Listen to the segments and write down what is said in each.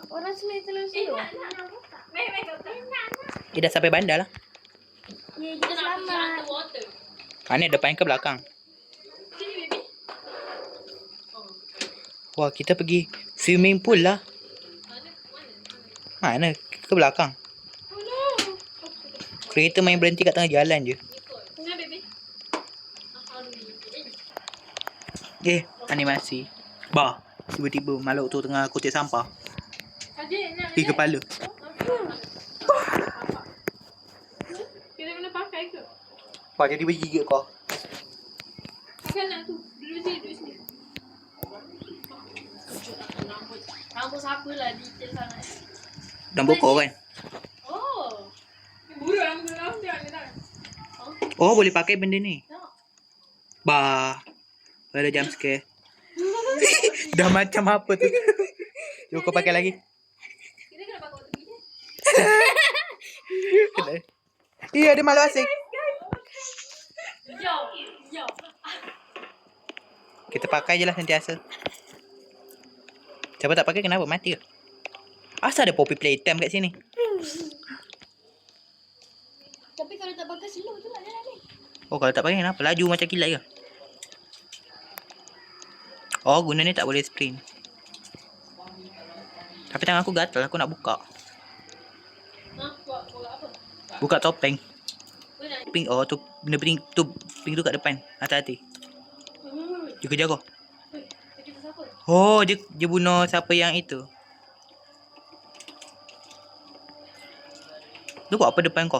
Orang sini telur. Dia dah sampai bandar lah. Ya, kita selamat. Mana depan ke belakang? Wah, kita pergi swimming pool lah. Mana? Ke belakang. Kereta main berhenti kat tengah jalan je. Animasi. Bah, tiba-tiba makhluk tu tengah kutip sampah. Kepala. Kita kena pakai ke? Wah, jadi bergigit kau. Pakai nak tu. Duduk sini. Rambut siapa lah detail sangat. Dan pokok kan? Oh. Buruk rambut dia tak. Oh, boleh pakai benda ni. Bah. Ada jump scare. Dah macam apa tu? Jom kau pakai lagi. Kita kena pakai waktu ni. Iya, ada malu asing. Yo. Kita pakai je lah sentiasa. Siapa tak pakai kenapa? Mati ke? Asal ada poppy playtime kat sini? Tapi kalau tak pakai slow tu nak jalan ni. Oh, kalau tak pakai kenapa? Laju macam kilat ke? Oh, guna ni tak boleh sprint. Tapi tangan aku gatal, aku nak buka. Buat apa? Buka topeng. Mana? Pink, oh tu benda pink tu kat depan. Hati-hati. Dia kejar kau. Kita siapa? Oh, dia bunuh siapa yang itu. Dia buat apa depan kau?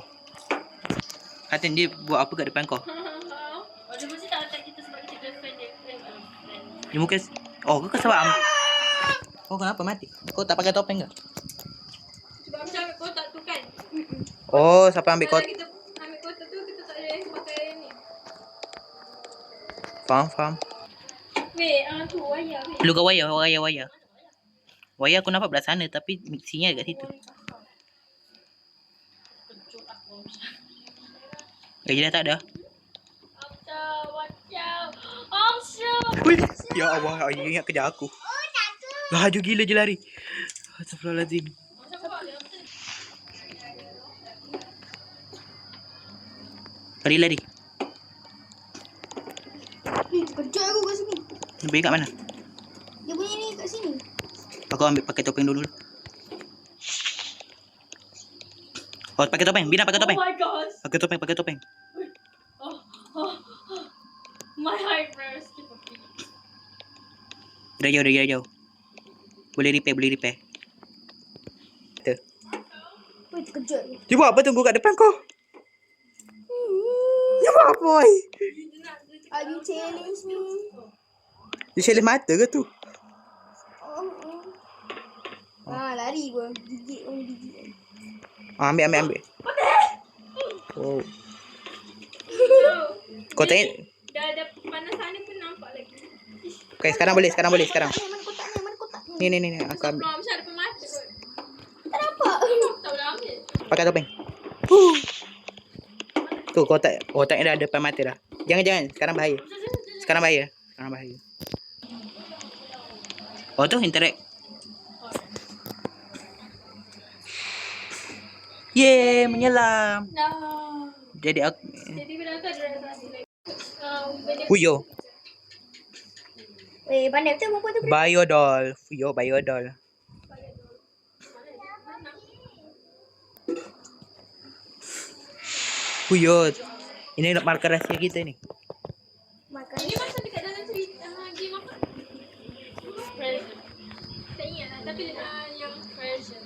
Hatin, dia buat apa kat depan kau? Dia mesti tak attack kita sebab kita girlfriend dia. Dia mungkin... Oh, kau sebab... Oh, kenapa mati? Kau tak pakai topeng ke? Sebab macam ambil kotak tu kan. Oh, siapa ambil Kalau kotak? kita ambil kotak tu, kita tak boleh pakai ni. Faham. Weh, tu wayar. Perlu kau wayar. Wayar aku nampak belah sana tapi mixinya dekat situ. Gaji dah tak ada. Wih, ya Allah, ayah ingat kerja aku. Laju gila je lari. Astagfirullahaladzim. Lari. Kejut aku kat sini. Pergi kat mana? Dia punya ni kat sini. Aku ambil pakai topeng dulu. Oh, pakai topeng. Bina pakai topeng. Oh my god. Pakai topeng. Oh. My eyebrows keep a beat. Dah jauh. Boleh repair. Betul. Weh, terkejut ni. Dia buat apa tunggu kat depan kau? Dia buat apa, boy? Are you challenge me? Dia challenge mata ke tu? Lari gua. Gigit. Ambil. Oh. Kau tengok. Dah panas sana pun nampak lagi. Okay, sekarang boleh. Mana kotaknya? Ni. Aku ambil. Sebelum macam ada pemata kot. Tak nampak. Tak boleh ambil. Pakai topeng. Tu kotaknya dah ada depan mata dah. Jangan. Sekarang bahaya. Oh tu interact. Yeay, menyelam. No. Jadi bila tu ada rasa Fuyo. Weh, pandai betul muka tu. Biodol. Fuyo Biodol. Fuyo. Ini markah rahsia kita ni. Makan. ini macam dekat dalam cerita game apa? Version. Tak ingat lah. Tapi yang version.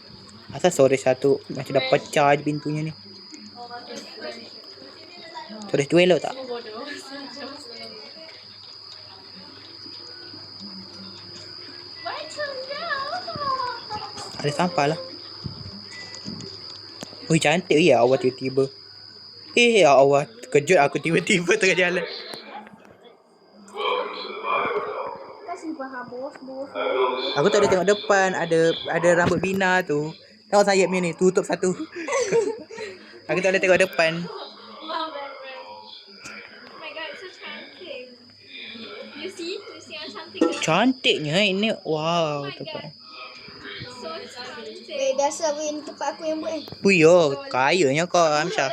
Asal sore satu macam dah pecah je pintunya ni. Sore tu elok tak? Semua bodoh. Ada sampah lah. Ui, cantik ya Allah tiba-tiba. Ya Allah, terkejut aku tiba-tiba tengah jalan. Kasih faham bos. Aku tak ada tengok depan, ada rambut Bina tu. Tengok sayapnya ni, tutup satu. Aku tak boleh tengok depan. Wow, very. Oh my god, it's so cantik. You see how cantik dia? Cantiknya ini. Wow, tempat. So cantik. Biasa weh, ni tempat aku yang buat Puyo, kayanya kau Amsyah.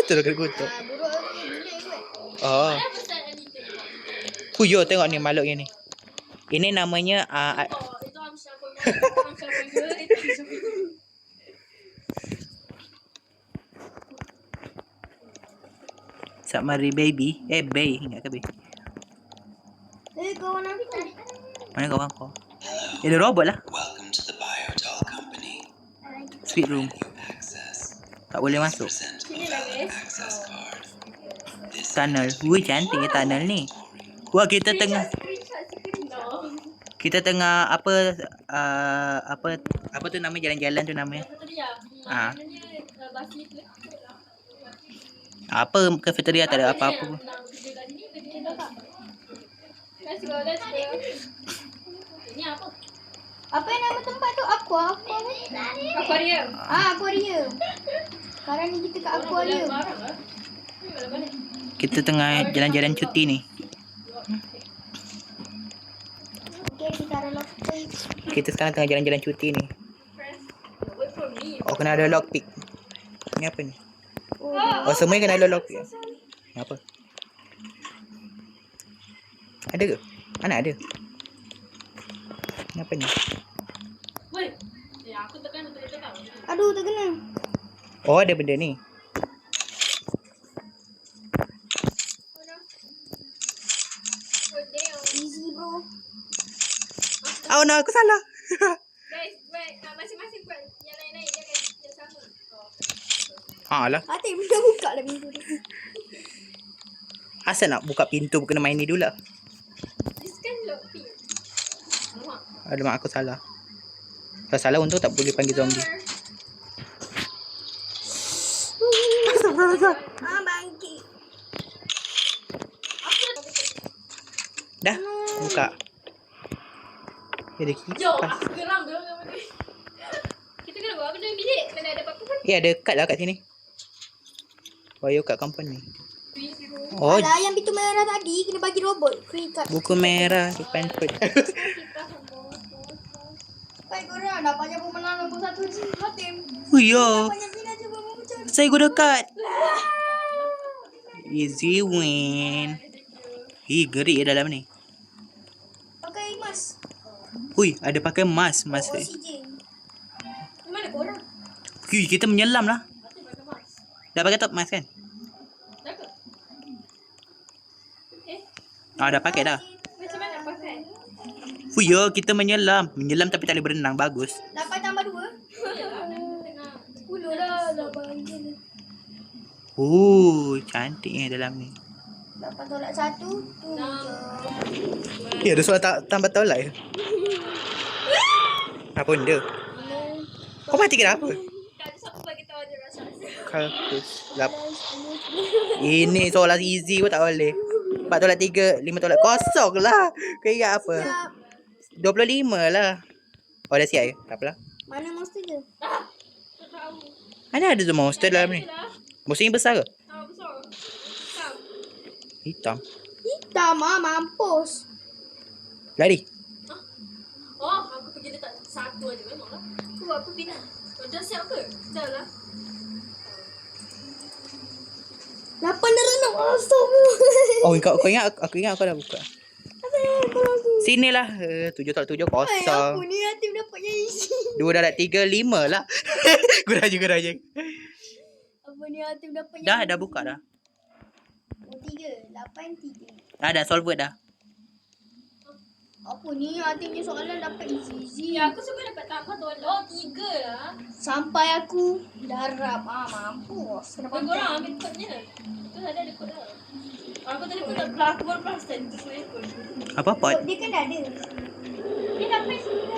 Terus kena kutuk. buruk aku yang gila yang buat. Oh. Ada pesan editor. Puyo tengok ni makhluk ni. Ini namanya Oh, itu Amsyah pun. Amsyah pun ke? Itu Amsyah pun. Submarine baby. Bay ingat ke bay? Kawan aku. Mana kawan kau? Ada robot lah. Welcome to the Biodoll Company. Sweet room. Access. Tak boleh masuk. Present Sini lah guys. access card. This Tunnel. Wih cantik ya tunnel ni. Wah kita tengah No. kita tengah apa apa tu nama jalan-jalan tu namanya. Apa tadi ya? Ah. Maknanya basi tu. Apa cafeteria tak ada apa-apa pun. Nak kerja kat sini, kerja kat tak? Let's go, let's go. Ini apa? Apa yang nama tempat tu? Aqua apa? Aquarium. Aquarium. Sekarang ni kita kat aquarium. Kita tengah jalan-jalan cuti ni. Okey, kita ada lobster. Kita sekarang tengah jalan-jalan cuti ni. Wait for me. Oh kena ada lockpick. Ni apa ni? Oh, Oh semuanya kena ada lockpick. Ni apa? Ada ke? Mana ada? Ni apa ni? Wait. Aku tekan untuk itu tau. aduh, tak kena. Oh ada benda ni. Oh damn. Easy bro. Oh no aku salah. Guys, wait. Masing-masing buat yang lain-lain. Jangan yang sama. Ha lah. Hati dah buka dah pintu dia. Asal nak buka pintu kena main ni dulu lah. This kan lockpick. Alamak. Alamak aku salah. Kalau salah untung tak boleh panggil zombie. Bangkit. Dah buka. Ada Jom, kipas. aku geram. Kita kena buat apa dalam bilik? Kena ada apa-apa kan? Ya ada kad lah kat sini. Bio kat company. Oh Alah, yang pintu merah tadi kena bagi robot. Free card. buku merah depan food. Baik korang, dapatnya pemenang nombor 1 je. Hatim. Oh ya. Dapatnya Zina cuba memecah. Saya guna kad. Easy win. Ih gerik dalam ni. Pakai emas. Hui ada pakai mask. Mask. Oksigen. Mana korang? Hui kita menyelam lah. Hati pakai mask. Dah pakai top mask kan? Dah ke? Ah dah pakai dah. Macam mana nak pakai? Hui ya kita menyelam. Menyelam tapi tak boleh berenang. Bagus. 8 tambah 2. Tengah. 10 dah. Dah bagi. Cantiknya dalam ni. 8 tolak 1. 7. Ya ada soal tambah tolak ya. Apa benda? Kau mati ke apa? Tak ada siapa bagi tahu ada rasa-rasa. Kalkus. Ini soalan easy pun tak boleh. 4 tolak 3, 5 tolak kosong lah. Kau ingat apa? 25 lah. Oh dah siap ya? Tak apalah. Mana monster je? Tak tahu. Mana ada tu monster dalam ni? Monster ni besar ke? Ah, besar. Tak. Hitam. Hitam mampus. Lari. Oh, aku pergi letak satu aja memanglah. Aku buat apa pindah? Oh, dah siap ke? Dah lah. 8 dah renung. Astagfirullah. Oh kau ingat aku ingat aku dah buka. Sinilah 7 tolak 7 Aku kosong. ni Hatim dapatnya easy. 2 darab 3 5 lah. Gurau je. Apa ni Hatim dapatnya? Dah buka dah. 3, 8, 3. Dah solver dah. Apa ni Hatim ni soalan dapat easy. Ya, aku suka dapat tambah tu. Oh, 3 lah. Sampai aku darab. Mampus. Kenapa Kau korang ambil kodnya. Tu ada kod dah. Aku tadi pun tak aku baru perasan tu saya kod. Apa pot? Dia kan dah ada. Dia dapat sini dah.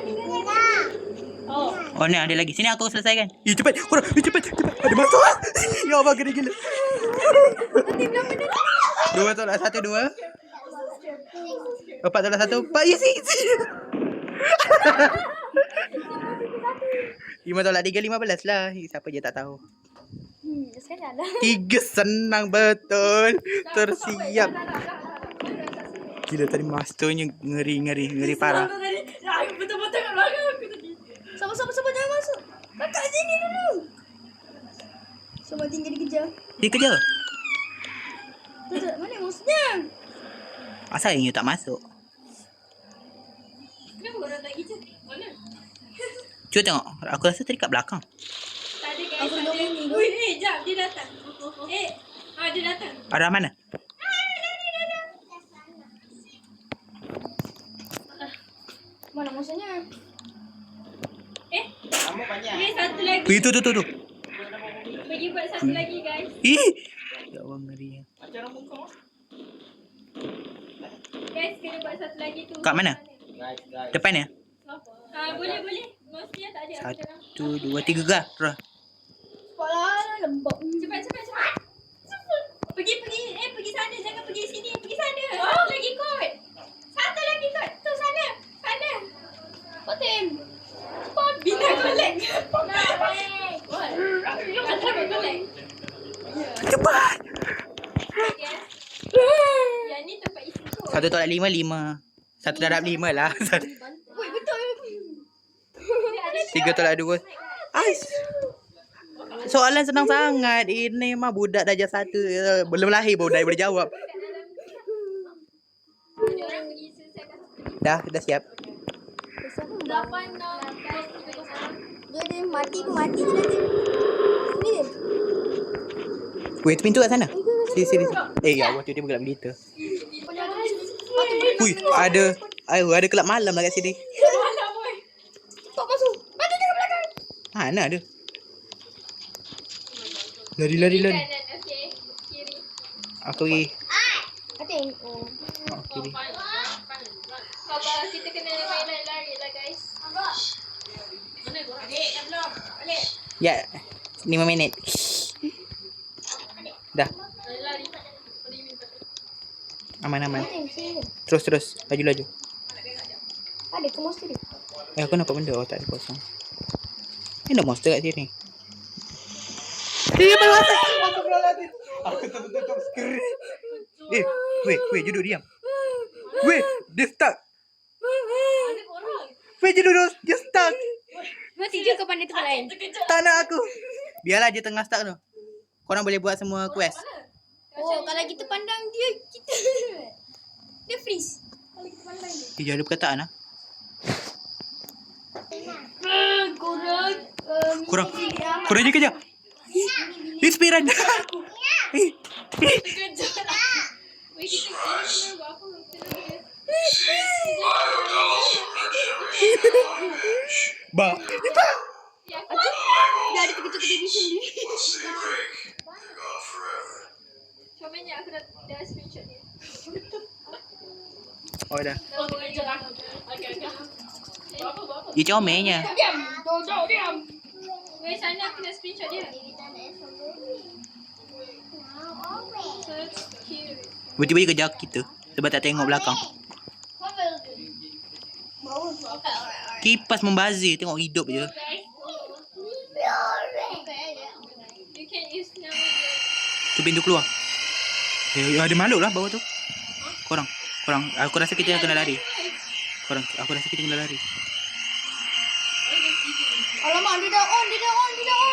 Oh. Oh ni ada lagi. Sini aku selesaikan. Cepat. Korang cepat. Ada masuk. Ya Allah gila. Hatim dapat dah. 2 tolak 1 2. 4 tolak 1 4. Easy. 5 tolak 3 15 lah. Siapa je tak tahu. Sekarang dah. 3 senang betul. Tersiap. Gila tadi masternya ngeri parah. Betul-betul kat belakang aku tadi. Sabar, jangan masuk. Kakak sini dulu. Sama tinggal dikejar. Dia kerja. Tak, mana maksudnya? Asal you tak masuk? Kenapa orang tak kerja? Mana? Cuba tengok. Aku rasa tadi kat belakang. Tak ada guys. Ui, jap. Dia datang. Dia datang. Arah mana? Mana maksudnya? Kamu banyak. Satu lagi. Tu. Pergi buat satu lagi guys. Ih. Ya Allah ngeri. Macam orang muka. Guys, kena buat satu lagi tu. Kat mana? Guys. Depan ya? Boleh. Mestinya tak ada. Aku dalam. 1, 2, 3 gah. Terus. Kepala lembab. Cepat. Pergi sana. Jangan pergi sini. Pergi sana. Satu lagi kot. Tu sana. Fatim. Bina golek. Cepat golek. Cepat. Yang ni tempat isi kot. Satu tolak 5. Satu darab 5 lah. Woi, betul. 3 tolak 2. Ais. Soalan senang sangat. Ini mah budak darjah 1. Belum lahir baru dah boleh jawab. Ada orang pergi selesaikan. Dah siap. 8, 6, 3, 0. Dia mati je nanti. Ni dia. Weh, tu pintu kat sana. Sini. Ya Allah, tu dia bergelap gelita. Ui, ada kelab malam lah kat sini. Malam boy. Tak masuk. Mati jangan belakang. Mana ada? Lari. Kanan, okey. Kiri. Aku pergi. Hati. Oh. Kiri. Abang, kita kena main lari lah guys. Abang. Mana gua? Adik, yang belum. Balik. Ya, 5 minit. Dah, Lari. aman. Hati sini. Terus. Laju. Ada ke monster dia? Aku nampak benda. Oh, tak ada kosong. Ni ada monster kat sini. Dia berwasa. Aku tutup skrin. Weh, duduk diam. Weh, dia stuck. Ada orang. Weh, dia stuck. Mati je ke pandai tempat lain. Tak nak aku. Biarlah dia tengah stuck tu. Korang boleh buat semua quest. Oh, kalau kita pandang dia, kita dia freeze. Kalau kita pandang dia. Dia ada perkataan lah. Korang je kejap. Inspiran. Weh, kita kena buat apa? Ba. Ya, aku Dia ada terkejut ke diri sendiri. comelnya aku dah screenshot dia. Oh dah. Oh, kejap aku. Okey. Apa? Dia comelnya. Diam. Diam. Weh, sana aku dah screenshot dia. So cute. Tiba-tiba dia kejar kita. Sebab tak tengok belakang. Kipas membazir. Tengok hidup je. You can use now. Tu pintu keluar. Ada makhluk lah bawah tu. Korang. Aku rasa kita kena lari. Aku rasa kita kena lari. Alamak, dia dah on.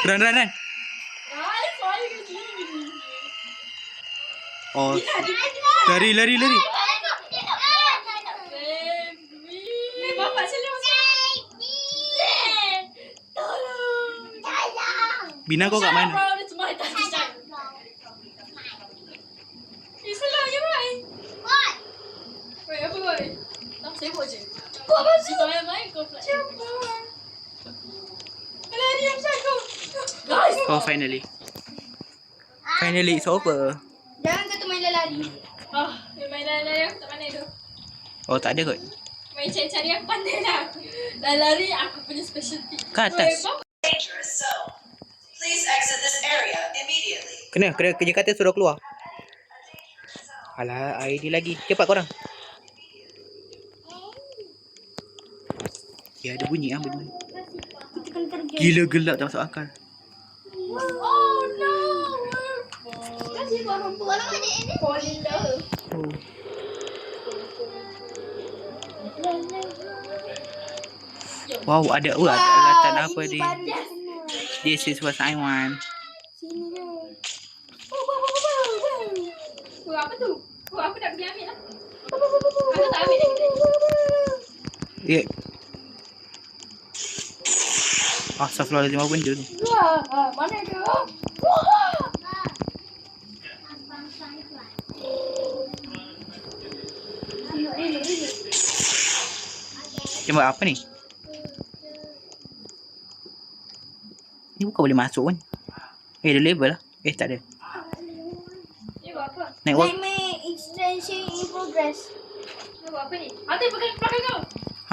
Run. Oh. Lari. Bapak selalu Bina kau kat mana? Slow je, boy. Boy, apa, boy? Tak sibuk je. Buat apa sih? Kau yang main, kau pula. Cepat. Lari macam aku. Guys. Oh, finally it's over. Jangan kata main lari. Main lari aku tak pandai tu. Oh, tak ada kot. Main cari-cari aku pandai lah. Lari aku punya specialty. Ke atas. Dangerous zone. Please exit this area immediately. Kena kerja kata suruh keluar. Alah, ID lagi. Cepat korang. Ya, ada bunyi ah bunyi. Kita kena kerja. Gila gelap tak masuk akal. Oh no. Kasih buat hampa. Kalau ada ini. Oh. Wow, ada alatan apa ini ni? baru dia kena. This is what I want. Sini dia. Apa tu? Aku nak pergi ambil lah. Aku tak ambil lagi. Ya. Astagfirullahaladzim, apa benda tu? Mana dia? Dia buat apa ni? Ni bukan boleh masuk kan? Ada level lah. Tak ada. Dia buat apa? Naik walk. Nightmare extension in progress. Dia buat apa ni? Ada belakang kau.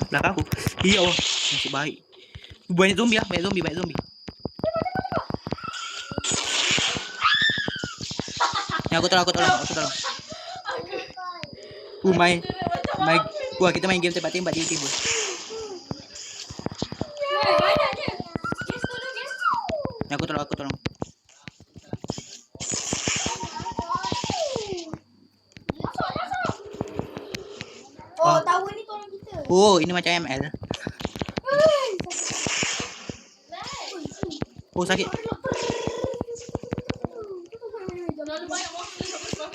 Belakang aku. Ya Allah. Nasib baik. Banyak zombie lah. Banyak zombie. Ni aku tolong. Wah, kita main game tembak-tembak tiba-tiba. Banyaknya. Ni aku tolong. Oh, tower ni tolong kita. Oh, ini macam ML. Oh, sakit. Terlalu banyak monster kat belakang.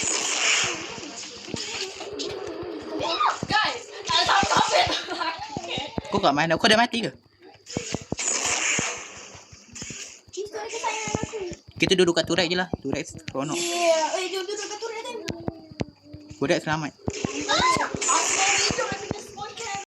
Guys, ada sampai. Kau kat mana? Kau dah mati ke? Itu ada kesayangan aku. Kita duduk kat turret je lah. Turret seronok. Yeah. Jom duduk kat turret kan. Turret selamat.